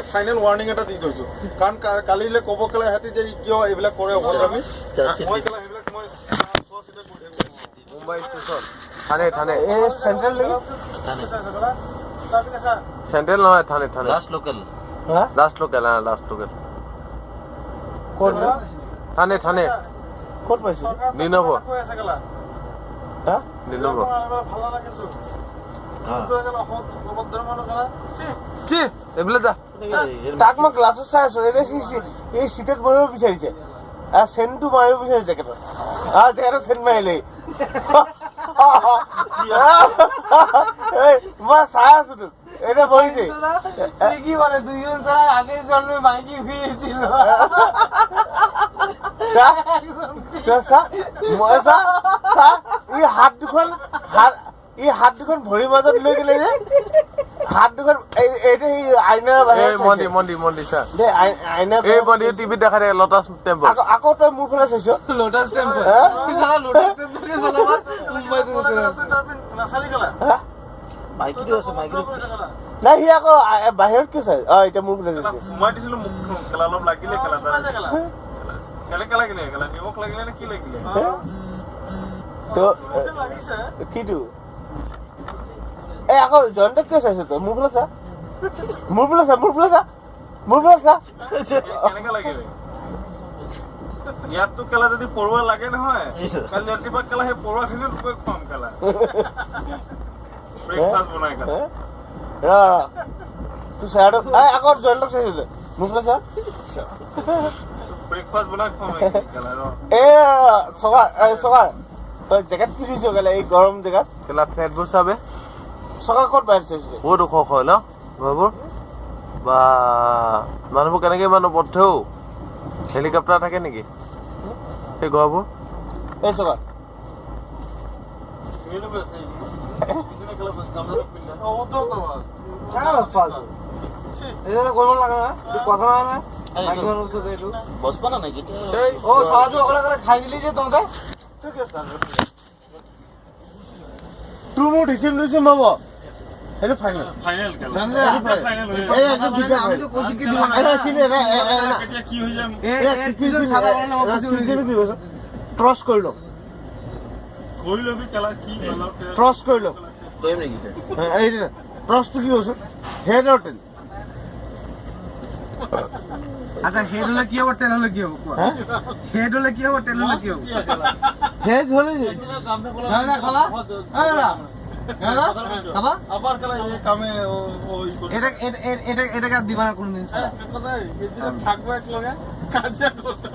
final warning এটা দি থৈছো কাৰণ কালিলে ক'ব কেলা হেতি যে কিয় এইবিলাক কৰে অভদ্ৰামি মই কেলা সেইবিলাক মই মুম্বাই ষ্টেচন থানে এই চেন্ট্ৰেল লাগি চেন্ট্ৰেল নহয় থানে লাস্ট লোকাল লাষ্ট লোকেল ক'ত থানে ক'ত পাইছো নিনব কৈ আছে কেলা হা নিনব ভাল নালাগে কিন্তু তাক মই গ্লাছত চাই আছো এই চিটত বহিব বিচাৰিছে চেনটো মাৰিব বিচাৰিছে জেকেটত জেকেটত চেন মাৰিলে মই চাই আছো তোক এটা বহিছে কি মানে দুইজন চাই আগে জন্মে মাইকি ভিড়ছিল এই হাত দুখন ভৰিৰ মাজত লৈ গেলে যে হাত দুখন এইটা আইনাৰ বাহিৰত মন্দিৰ চা দে আইনা এই মন্দিৰ টিভিত দেখা দে লটাছ টেম্পল আকৌ তই মোৰ ফালে চাইছ লোটাস টেম্পল মাইকিটো আছে মাইকিটো নাই সি আকৌ বাহিৰত কিয় চাই এতিয়া মোৰ ফালে চাইছে মই দিছিলো মুখ খেলা অলপ লাগিলে খেলা নিমখ লাগিলে নে কি লাগিলে তো কিটো আকৌ জয়ন্তক কিয় চাইছ তই মোৰ ফালে চা কেনেকে লাগিলে ইয়াততো কেলা যদি পৰুৱা লাগে নহয় কালি ৰাতিপুৱা কেলা সেই পৰুৱা খিনি গৈ খুৱাম কেলা ব্ৰেকফাষ্ট বনাই কেলা তোৰ চাইড আকৌ জয়ন্তক চাইছ মোৰ ফালে চা ব্ৰেকফাষ্ট বনাই খুৱাম কেলা চকাৰ তই জেকেট পিন্ধিছ কেলা এই গৰম জেগাত কেলা ফেটবোৰ চাবে চকা ক'ত বাহিৰত চাইছিলি বহুত ওখ হয় ন ঘৰবোৰ বা মানুহবোৰ কেনেকে ইমান ওপৰতেও হেলিকপ্টাৰ থাকে নেকি সেই ঘৰবোৰ এই চকা বসপা না নাকি খাই দিলি যে তহঁতে তোৰ মোৰ ডিচিম হ'ব সেইটো ফাইনেল ট্ৰছ কৰি লওঁ ট্ৰছ কৰি লওঁ ট্ৰছটো কি কৈছো হেড আৰু টেল আচ্ছা হেড হলে কি হবে টেল হলে কি হবে হেড হলে কি হবে টেল হলে কি হবে হেড হলে খালা আবার কেলা এই কামে এটা দিবা না কোনদিন থাকবো এক লগে কাজে করতে